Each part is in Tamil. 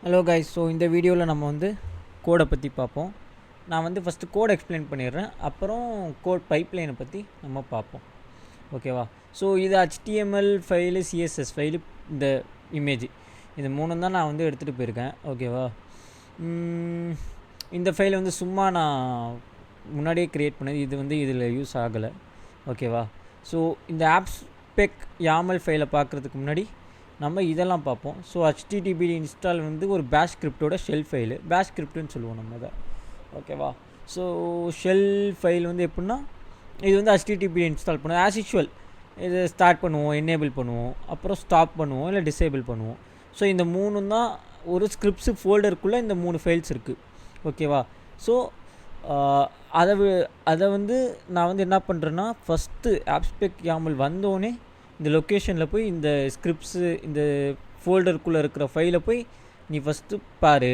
Hello guys. ஸோ இந்த வீடியோவில் நம்ம வந்து கோடை பற்றி பார்ப்போம். நான் வந்து ஃபஸ்ட்டு கோட் எக்ஸ்பிளைன் பண்ணிடுறேன், அப்புறம் கோட் பைப்லைனை பற்றி நம்ம பார்ப்போம். ஓகேவா? ஸோ இது HTML ஃபைலு, CSS ஃபைலு, இந்த இமேஜ், இது மூணும் தான் நான் வந்து எடுத்துகிட்டு போயிருக்கேன். ஓகேவா? இந்த ஃபைலை வந்து சும்மா நான் முன்னாடியே க்ரியேட் பண்ணது, இது வந்து இதில் யூஸ் ஆகலை. ஓகேவா? ஸோ இந்த ஆப்ஸ்பெக் YAML ஃபைலை பார்க்குறதுக்கு முன்னாடி நம்ம இதெல்லாம் பார்ப்போம். ஸோ HTTP இன்ஸ்டால் வந்து ஒரு பேஷ் ஸ்கிரிப்டோட ஷெல் ஃபைலு, பேஷ் ஸ்கிரிப்டுன்னு சொல்லுவோம் நம்ம அதை. ஓகேவா? ஸோ ஷெல் ஃபைல் வந்து எப்படின்னா, இது வந்து HTTP இன்ஸ்டால் பண்ணுவோம். ஆஸ் யூஷுவல் இது ஸ்டார்ட் பண்ணுவோம், எனேபிள் பண்ணுவோம், அப்புறம் ஸ்டாப் பண்ணுவோம், இல்லை டிசேபிள் பண்ணுவோம். ஸோ இந்த மூணும் தான் ஒரு ஸ்கிரிப்ட்ஸு ஃபோல்டருக்குள்ளே இந்த 3 ஃபைல்ஸ் இருக்குது. ஓகேவா? ஸோ அதை வந்து நான் வந்து என்ன பண்ணுறேன்னா, ஃபஸ்ட்டு ஆப்ஸ்பெக் YAML வந்தோடனே இந்த லொக்கேஷனில் போய் இந்த ஸ்கிரிப்ட்ஸு, இந்த ஃபோல்டருக்குள்ளே இருக்கிற ஃபைலை போய் நீ ஃபஸ்ட்டு பாரு,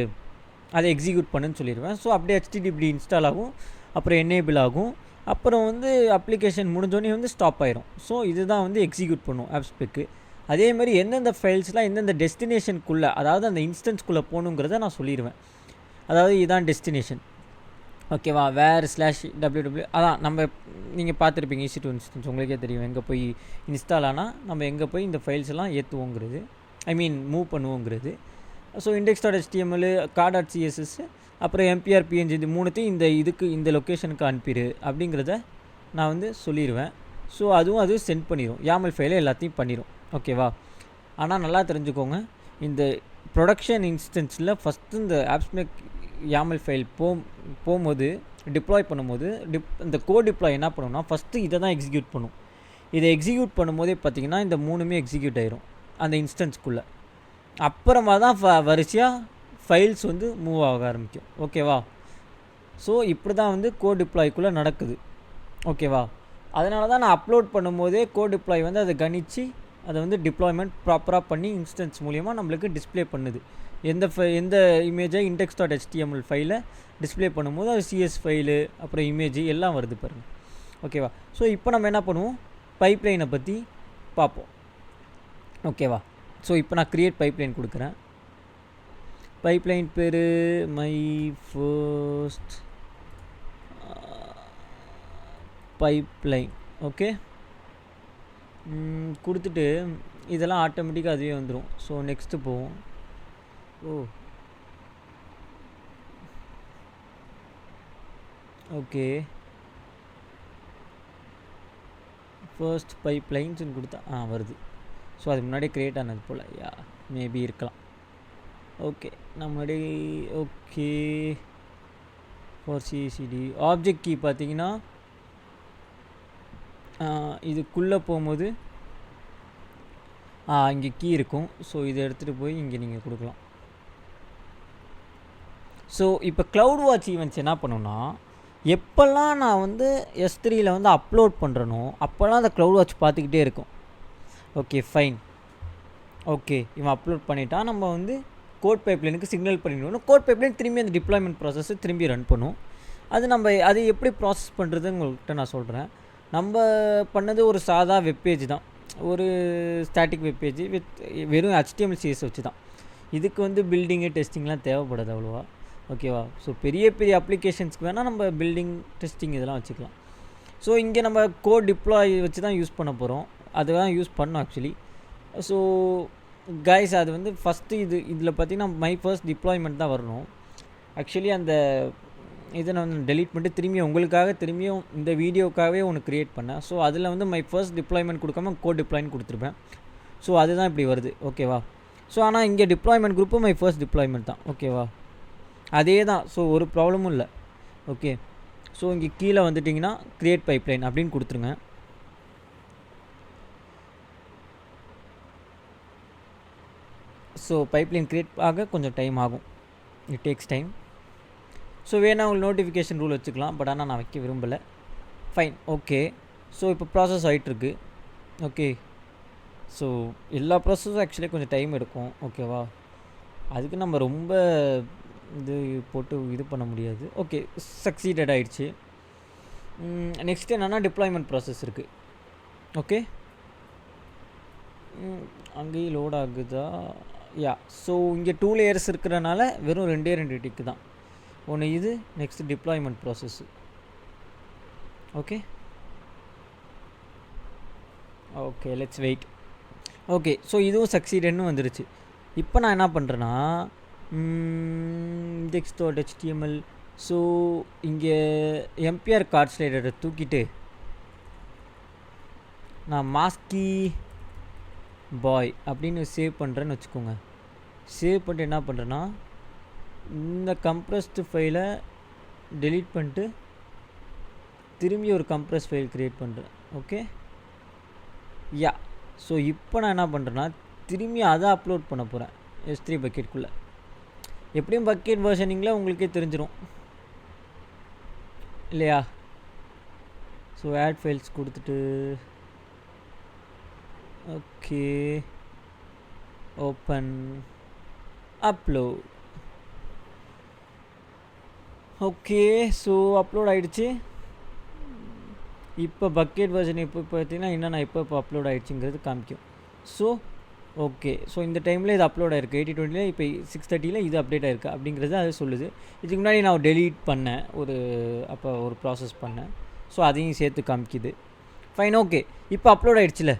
அதை எக்ஸிக்யூட் பண்ணுன்னு சொல்லிடுவேன். ஸோ அப்படியே HTTP இன்ஸ்டால் ஆகும், அப்புறம் எனேபிள் ஆகும், அப்புறம் வந்து அப்ளிகேஷன் முடிஞ்சோடனே வந்து ஸ்டாப் ஆயிரும். ஸோ இதுதான் வந்து எக்ஸிக்யூட் பண்ணும் ஆப்ஸ்பெக்கு. அதே மாதிரி எந்தெந்த ஃபைல்ஸ்லாம் எந்தெந்த டெஸ்டினேஷனுக்குள்ளே, அதாவது அந்த இன்ஸ்டன்ஸ்குள்ளே போகணுங்கிறத நான் சொல்லிடுவேன். அதாவது இதுதான் டெஸ்டினேஷன். ஓகேவா? where/www அதான் நம்ம நீங்கள் பார்த்துருப்பீங்க, EC2 இன்ஸ்டன்ஸ் உங்களுக்கே தெரியும், எங்கே போய் இன்ஸ்டால் ஆனால் நம்ம எங்கே போய் இந்த ஃபைல்ஸ் எல்லாம் ஏற்றுவோங்கிறது, மூவ் பண்ணுவோங்கிறது. ஸோ index.html, car.css, அப்புறம் MPR PNG, இது மூணுத்தையும் இந்த லொக்கேஷனுக்கு அனுப்பிடு அப்படிங்கிறத நான் வந்து சொல்லிடுவேன். ஸோ அது சென்ட் பண்ணிடும், YAML ஃபைலை எல்லாத்தையும் பண்ணிடும். ஓகேவா? ஆனால் நல்லா தெரிஞ்சுக்கோங்க, இந்த ப்ரொடக்ஷன் இன்ஸ்டன்ஸில் ஃபஸ்ட்டு இந்த ஆப்ஸ்பெக் YAML ஃபைல் போகும்போது, டிப்ளாய் பண்ணும்போது, இந்த கோட் டிப்ளாய் என்ன பண்ணுன்னா, ஃபஸ்ட்டு இதை தான் எக்ஸிக்யூட் பண்ணும். இதை எக்ஸிக்யூட் பண்ணும்போதே பார்த்திங்கன்னா இந்த மூணுமே எக்ஸிக்யூட் ஆயிரும் அந்த இன்ஸ்டன்ஸ்குள்ளே. அப்புறமா தான் வரிசையாக ஃபைல்ஸ் வந்து மூவ் ஆக ஆரம்பிக்கும். ஓகேவா? ஸோ இப்படி தான் வந்து கோட் டிப்ளாய்க்குள்ளே நடக்குது. ஓகேவா? அதனால தான் நான் அப்லோட் பண்ணும்போதே கோட் டிப்ளாய் வந்து அதை கணித்து அதை வந்து டிப்ளாய்மெண்ட் ப்ராப்பராக பண்ணி இன்ஸ்டன்ஸ் மூலிமா நம்மளுக்கு டிஸ்பிளே பண்ணுது. எந்த இமேஜை index.html ஃபைலை டிஸ்பிளே பண்ணும்போது அது CS ஃபைலு, அப்புறம் இமேஜ் எல்லாம் வருது பாருங்கள். ஓகேவா? ஸோ இப்போ நம்ம என்ன பண்ணுவோம், பைப்லைனை பற்றி பார்ப்போம். ஓகேவா? ஸோ இப்போ நான் க்ரியேட் பைப்லைன் கொடுக்குறேன். பைப்லைன் பேர் மை ஃபர்ஸ்ட் பைப்லைன். ஓகே, கொடுத்துட்டு இதெல்லாம் ஆட்டோமேட்டிக்காக அதுவே வந்துடும். ஸோ நெக்ஸ்ட்டு போவோம். ஓகே, ஃபர்ஸ்ட் பைப்லைன்ஸ்னு கொடுத்தா வருது. ஸோ அது முன்னாடியே க்ரியேட் ஆனது போல், மேபி இருக்கலாம். ஓகே, நான் முன்னாடி okay. For CICD object key பார்த்தீங்கன்னா இதுக்குள்ளே போகும்போது இங்கே கீ இருக்கும். ஸோ இதை எடுத்துகிட்டு போய் இங்கே நீங்கள் கொடுக்கலாம். ஸோ இப்போ க்ளவுட் வாட்ச் ஈவெண்ட்ஸ் என்ன பண்ணுன்னா, எப்போல்லாம் நான் வந்து S3யில் வந்து அப்லோட் பண்ணுறனோ அப்போல்லாம் அந்த க்ளவுட் வாட்ச் பார்த்துக்கிட்டே இருக்கும். Okay, fine. ஓகே, இவன் அப்லோட் பண்ணிட்டான், நம்ம வந்து கோட் பைப்லைனுக்கு சிக்னல் பண்ணிடணும். கோட் பைப்லைன் திரும்பி அந்த டிப்ளாய்மெண்ட் ப்ராசஸ்ஸை திரும்பி ரன் பண்ணும். அது எப்படி ப்ராசஸ் பண்ணுறதுன்னு உங்கள்கிட்ட நான் சொல்கிறேன். நம்ம பண்ணது ஒரு சாதா வெப்பேஜ் தான், ஒரு ஸ்டாட்டிக் வெப்பேஜ் வித் வெறும் HTML CSS வச்சு தான். இதுக்கு வந்து பில்டிங்கு டெஸ்டிங்லாம் தேவைப்படாது அவ்வளோவா. ஓகேவா? ஸோ பெரிய அப்ளிகேஷன்ஸ்க்கு வேணால் நம்ம பில்டிங் டெஸ்டிங் இதெல்லாம் வச்சுக்கலாம். ஸோ இங்கே நம்ம கோட் டிப்ளாய் வச்சு தான் யூஸ் பண்ண போகிறோம், அதுதான் யூஸ் பண்ணோம் ஆக்சுவலி. ஸோ கைஸ், அது வந்து ஃபஸ்ட்டு இதில் பார்த்திங்கன்னா மை ஃபர்ஸ்ட் டிப்ளாய்மெண்ட் தான் வரணும். ஆக்சுவலி அந்த இதை நான் டெலீட் பண்ணிட்டு திரும்பியும் இந்த வீடியோக்காகவே ஒன்று க்ரியேட் பண்ணேன். ஸோ அதில் வந்து மை ஃபர்ஸ்ட் டிப்ளாய்மெண்ட் கொடுக்காம கோட் டிப்ளாய்னு கொடுத்துருப்பேன். ஸோ அதுதான் இப்படி வருது. ஓகேவா? ஸோ ஆனால் இங்கே deployment group my first deployment தான். ஓகேவா? அதே தான். ஸோ ஒரு ப்ராப்ளமும் இல்லை. ஓகே, ஸோ இங்கே கீழே வந்துட்டிங்கன்னா க்ரியேட் பைப்லைன் அப்படின்னு கொடுத்துருங்க. ஸோ பைப்லைன் க்ரியேட் ஆக கொஞ்சம் டைம் ஆகும், இட் டேக்ஸ் டைம். ஸோ வேணால் உங்களுக்கு நோட்டிஃபிகேஷன் ரூல் வச்சுக்கலாம், பட் ஆனால் நான் வைக்க விரும்பலை. Fine, okay. ஸோ இப்போ ப்ராசஸ் ஆகிட்டுருக்கு. ஓகே, ஸோ எல்லா ப்ராசஸும் ஆக்சுவலி கொஞ்சம் டைம் எடுக்கும். ஓகேவா? அதுக்கு நம்ம ரொம்ப போட்டு இது பண்ண முடியாது. ஓகே, சக்சீடட் ஆகிடுச்சு. நெக்ஸ்ட் என்னென்னா டிப்ளாய்மெண்ட் ப்ராசஸ் இருக்குது. ஓகே, அங்கேயும் லோட் ஆகுதா? யா. ஸோ இங்கே 2 லேயர்ஸ் இருக்கிறனால வெறும் 2 டிக்கு தான். ஒன்று இது, next deployment process. Okay okay, let's wait. Okay, so இதுவும் சக்சீடட்னு வந்துருச்சு. இப்போ நான் என்ன பண்ணுறேன்னா index.html. ஸோ இங்கே MPR கார்ட் ஸ்லைடரை தூக்கிட்டு நான் மாஸ்கி பாய் அப்படின்னு சேவ் பண்ணுறேன்னு வச்சுக்கோங்க. சேவ் பண்ணிட்டு என்ன பண்ணுறேன்னா இந்த கம்ப்ரஸ்டு ஃபைலை டெலீட் பண்ணிட்டு திரும்பி ஒரு கம்ப்ரஸ் ஃபைல் க்ரியேட் பண்ணுறேன். Okay yeah. ஸோ இப்போ நான் என்ன பண்ணுறேன்னா திரும்பி அதை அப்லோட் பண்ண போகிறேன் S3 பக்கெட்குள்ளே. எப்படியும் பக்கெட் வெர்ஷனிங்கில் உங்களுக்கே தெரிஞ்சிடும் இல்லையா? ஸோ ஆட் ஃபைல்ஸ் கொடுத்துட்டு okay open upload. Okay, so upload ஆகிடுச்சு. இப்போ பக்கெட் வெர்ஷன் இப்போ பார்த்தீங்கன்னா என்னென்ன இப்போ அப்லோட் ஆகிடுச்சுங்கிறது காமிக்கும். ஸோ ஓகே, ஸோ இந்த டைமில் இது அப்லோட் ஆகிருக்கு 8020. இப்போ 630 இது அப்டேட் ஆகிருக்கு அப்படிங்கிறது அது சொல்லுது. இதுக்கு முன்னாடி நான் டெலீட் பண்ணேன் அப்போ ஒரு ப்ராசஸ் பண்ணேன். ஸோ அதையும் சேர்த்து காமிக்குது. Fine, okay. இப்போ அப்லோட் ஆகிடுச்சுல.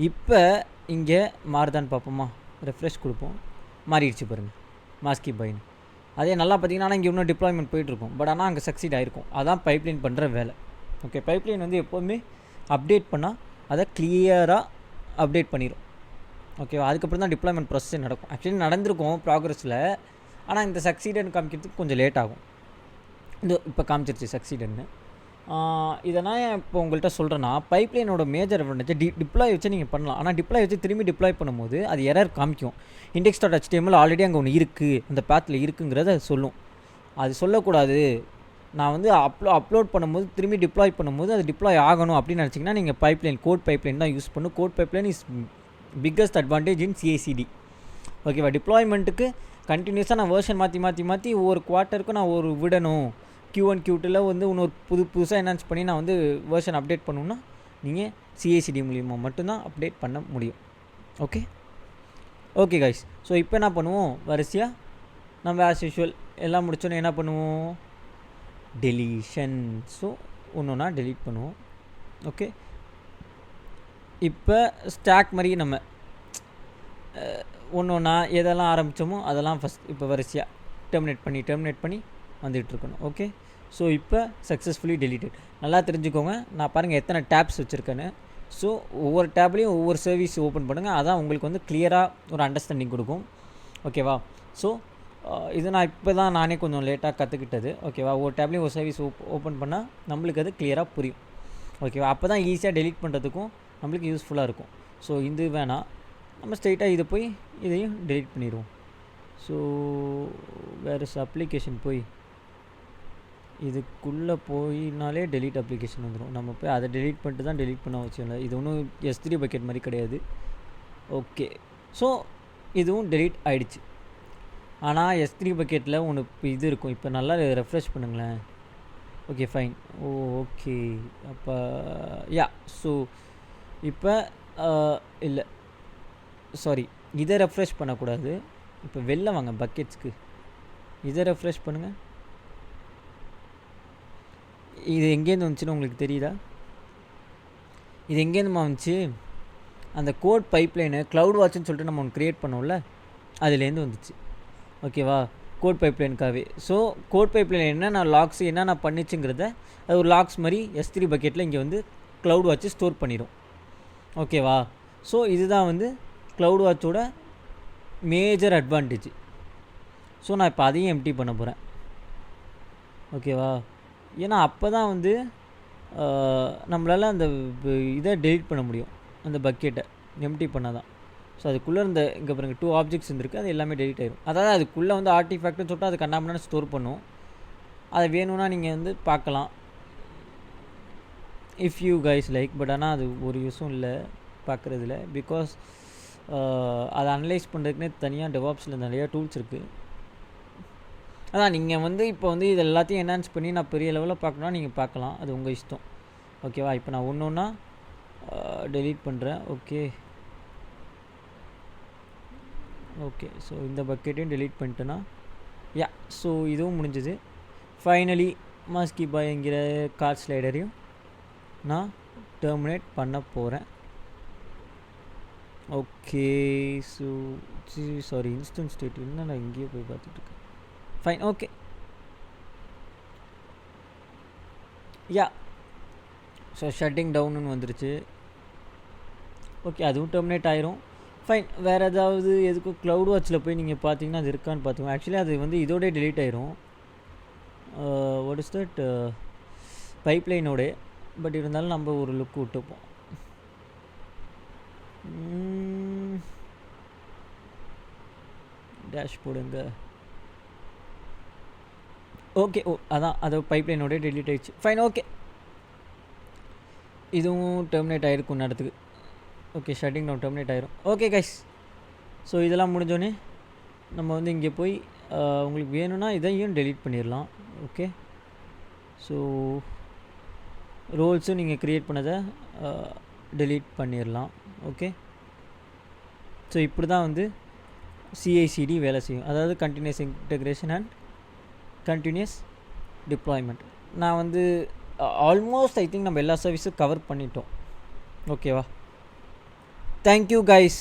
இப்போ இங்கே மாறுதான்னு பார்ப்போமா? ரெஃப்ரெஷ் கொடுப்போம். மாறிடுச்சு பாருங்கள், மாஸ்கி பாயின்னு. அதே நல்லா பார்த்தீங்கன்னா இங்கே இன்னும் டிப்ளாய்மெண்ட் போயிட்டுருக்கும். பட் ஆனால் அங்கே சக்சீட் ஆகிருக்கும். அதான் பைப்லைன் பண்ணுற வேலை. ஓகே, பைப்லைன் வந்து எப்போவுமே அப்டேட் பண்ணால் அதை கிளியராக அப்டேட் பண்ணிடும். ஓகேவா? அதுக்கப்புறம் தான் டிப்ளாய்மெண்ட் ப்ராசஸே நடக்கும். ஆக்சுவலி நடந்திருக்கும் ப்ராக்ரஸில். ஆனால் இந்த சக்சீடன்னு காமிக்கிறதுக்கு கொஞ்சம் லேட் ஆகும். இப்போ காமிச்சிருச்சு சக்சீடன்னு. இதை நான் இப்போ உங்கள்கிட்ட சொல்கிறேன்னா பைப்லைனோட மேஜர் அட்வான்டேஜ் டிப்ளாய் வச்சு நீங்கள் பண்ணலாம். ஆனால் டிப்ளாய் வச்சு திரும்பி டிப்ளாய் பண்ணும்போது அது எரர் காமிக்கும். index.html ஆல்ரெடி அங்கே ஒன்று இருக்குது, அந்த பாத்தில் இருக்குங்கிறத அது சொல்லும். அது சொல்லக்கூடாது. நான் வந்து அப்லோட் பண்ணும்போது திரும்பி டிப்ளாய் பண்ணும்போது அது டிப்ளாய் ஆகணும் அப்படின்னு நினச்சிங்கன்னா நீங்கள் பைப்லைன், கோட் பைப்லைன் தான் யூஸ் பண்ணணும். Code pipeline is biggest advantage in CICD. ஓகேவா? டிப்ளாய்மெண்ட்டுக்கு கண்டினியூஸாக நான் வேர்ஷன் மாற்றி ஒவ்வொரு குவார்ட்டருக்கும் நான் ஒரு விடணும். Q1 Q2 வந்து இன்னொரு புதுசாக என்ஹான்ஸ் பண்ணி நான் வந்து வேர்ஷன் அப்டேட் பண்ணணுன்னா நீங்கள் CICD மூலிமா மட்டும்தான் அப்டேட் பண்ண முடியும். Okay okay guys. ஸோ இப்போ என்ன பண்ணுவோம், வரிசையாக நம்ம ஆஸ் யூஷுவல் எல்லாம் முடிச்சோன்னே என்ன பண்ணுவோம், டெலீஷன். ஸோ ஒன்றுனா டெலீட் பண்ணுவோம். ஓகே, இப்போ ஸ்டாக் மாதிரி நம்ம ஒன்றா எதெல்லாம் ஆரம்பித்தோமோ அதெல்லாம் ஃபஸ்ட் இப்போ வரிசையாக டெர்மினேட் பண்ணி வந்துகிட்ருக்கணும். ஓகே, ஸோ இப்போ சக்ஸஸ்ஃபுல்லி டெலீட்டட். நல்லா தெரிஞ்சுக்கோங்க, நான் பாருங்கள் எத்தனை டேப்ஸ் வச்சுருக்கேன்னு. ஸோ ஒவ்வொரு டேப்லேயும் ஒவ்வொரு சர்வீஸ் ஓப்பன் பண்ணுங்கள். அதான் உங்களுக்கு வந்து கிளியராக ஒரு அண்டர்ஸ்டாண்டிங் கொடுக்கும். ஓகேவா? ஸோ இது நான் இப்போ தான் நானே கொஞ்சம் லேட்டாக கற்றுக்கிட்டது. ஓகேவா? ஒவ்வொரு டேப்லேயும் ஒரு சர்வீஸ் ஓப்பன் பண்ணால் நம்மளுக்கு அது கிளியராக புரியும். ஓகேவா? அப்போ தான் ஈஸியாக டெலீட் பண்ணுறதுக்கும் நம்மளுக்கு யூஸ்ஃபுல்லாக இருக்கும். ஸோ இது வேணாம், நம்ம ஸ்ட்ரெயிட்டாக இதை போய் இதையும் டெலீட் பண்ணிடுவோம். ஸோ வேறு அப்ளிகேஷன் போய் இதுக்குள்ளே போயினாலே டெலீட் அப்ளிகேஷன் வந்துடும். நம்ம போய் அதை டெலீட் பண்ணிட்டு தான் டெலீட் பண்ண அவசியம் இல்லை. இது ஒன்றும் S3 பக்கெட் மாதிரி கிடையாது. ஓகே, ஸோ இதுவும் டெலீட் ஆகிடுச்சு. ஆனால் S3 பக்கெட்டில் ஒன்று இப்போ இது இருக்கும். இப்போ நல்லா ரெஃப்ரெஷ் பண்ணுங்களேன். Okay fine. ஓகே, அப்போ யா. ஸோ இப்போ இல்லை சாரி, இதை ரெஃப்ரெஷ் பண்ணக்கூடாது. இப்போ வெளில வாங்க பக்கெட்ஸ்க்கு, இதை ரெஃப்ரெஷ் பண்ணுங்கள். இது எங்கேருந்து வந்துச்சுன்னு உங்களுக்கு தெரியுதா? இது எங்கேருந்துமா வந்துச்சு? அந்த கோட் பைப்லைனு க்ளவுட் வாட்ச்னு சொல்லிட்டு நம்ம ஒன்று க்ரியேட் பண்ணோம்ல, அதுலேருந்து வந்துச்சு. ஓகேவா? கோட் பைப்லைனுக்காகவே. ஸோ கோட் பைப்லைன் என்னென்ன லாக்ஸ் என்னென்ன பண்ணிச்சுங்கிறத அது ஒரு லாக்ஸ் மாதிரி S3 பக்கெட்டில் இங்கே வந்து க்ளவுட் வாட்ச் ஸ்டோர் பண்ணிடும். ஓகேவா? ஸோ இதுதான் வந்து க்ளவுட் வாட்சோட மேஜர் அட்வான்டேஜ். ஸோ நான் இப்போ அதையும் எம்டி பண்ண போகிறேன். ஓகேவா? ஏன்னா அப்போ தான் வந்து நம்மளால் அந்த இதை டெலீட் பண்ண முடியும், அந்த பக்கெட்டை எம்டி பண்ணால் தான். ஸோ அதுக்குள்ளே இருந்த இங்கே பாருங்க 2 ஆப்ஜெக்ட்ஸ் இருந்திருக்கு, அது எல்லாமே டெலீட் ஆயிடும். அதாவது அதுக்குள்ளே வந்து ஆர்டிஃபேக்ட்னு சொல்லிட்டு அது கண்ணாமண்ணு ஸ்டோர் பண்ணும். அதை வேணும்னா நீங்கள் வந்து பார்க்கலாம், if you guys like. But ஆனால் அது ஒரு யூஸும் இல்லை பார்க்குறதுல. பிகாஸ் அதை அனலைஸ் பண்ணுறதுக்குனே தனியாக டெவாப்ஸில் நிறையா டூல்ஸ் இருக்குது. அதான் நீங்கள் வந்து இப்போ வந்து இது எல்லாத்தையும் என்ஹான்ஸ் பண்ணி நான் பெரிய லெவலில் பார்க்கணுன்னா நீங்கள் பார்க்கலாம், அது உங்கள் இஷ்டம். ஓகேவா? இப்போ நான் ஒன்று ஒன்றா டெலீட் பண்ணுறேன். ஓகே, ஓகே, ஸோ இந்த பக்கெட்டையும் delete பண்ணிட்டேன்னா யா, ஸோ இதுவும் முடிஞ்சது. ஃபைனலி மாஸ்கி பாய்ங்கிற கார்ட் ஸ்லைடரையும் நான் டெர்மினேட் பண்ண போகிறேன். Okay, so sorry instance state இன்னும் நான் இங்கேயே போய் பார்த்துட்ருக்கேன். ஃபைன், ஓகே, யா, ஸோ ஷட்டிங் டவுன்னு வந்துருச்சு. ஓகே, அதுவும் டெர்மினேட் ஆயிரும். ஃபைன், வேறு ஏதாவது எதுக்கும் க்ளவுட் வாட்சில் போய் நீங்கள் பார்த்தீங்கன்னா அது இருக்கான்னு பார்த்துக்கோங்க. ஆக்சுவலி அது வந்து இதோடய delete ஆயிரும். வாட் இஸ் தட், பைப்லைனோட. பட் இருந்தாலும் நம்ம ஒரு லுக் விட்டுப்போம். டேஷ் போடுங்க. ஓகே, ஓ அதான் அது பைப்லைனோட delete ஆயிடுச்சு. ஃபைன், ஓகே, இதுவும் டெர்மினேட் ஆகிருக்கும் நேரத்துக்கு. ஓகே, ஷட்டிங் டவுன் டெர்மினேட் ஆயிரும். ஓகே கைஸ், ஸோ இதெல்லாம் முடிஞ்சோடனே நம்ம வந்து இங்கே போய் உங்களுக்கு வேணும்னா இதையும் delete பண்ணிடலாம். ஓகே, ஸோ ரோல்ஸும் நீங்கள் க்ரியேட் பண்ணதை delete பண்ணிடலாம். ஓகே, ஸோ இப்படி தான் வந்து CICD வேலை செய்யும், அதாவது continuous integration and continuous deployment. நான் வந்து ஆல்மோஸ்ட் ஐ திங்க் நம்ம எல்லா சர்வீஸும் கவர் பண்ணிட்டோம். ஓகேவா? Thank you guys.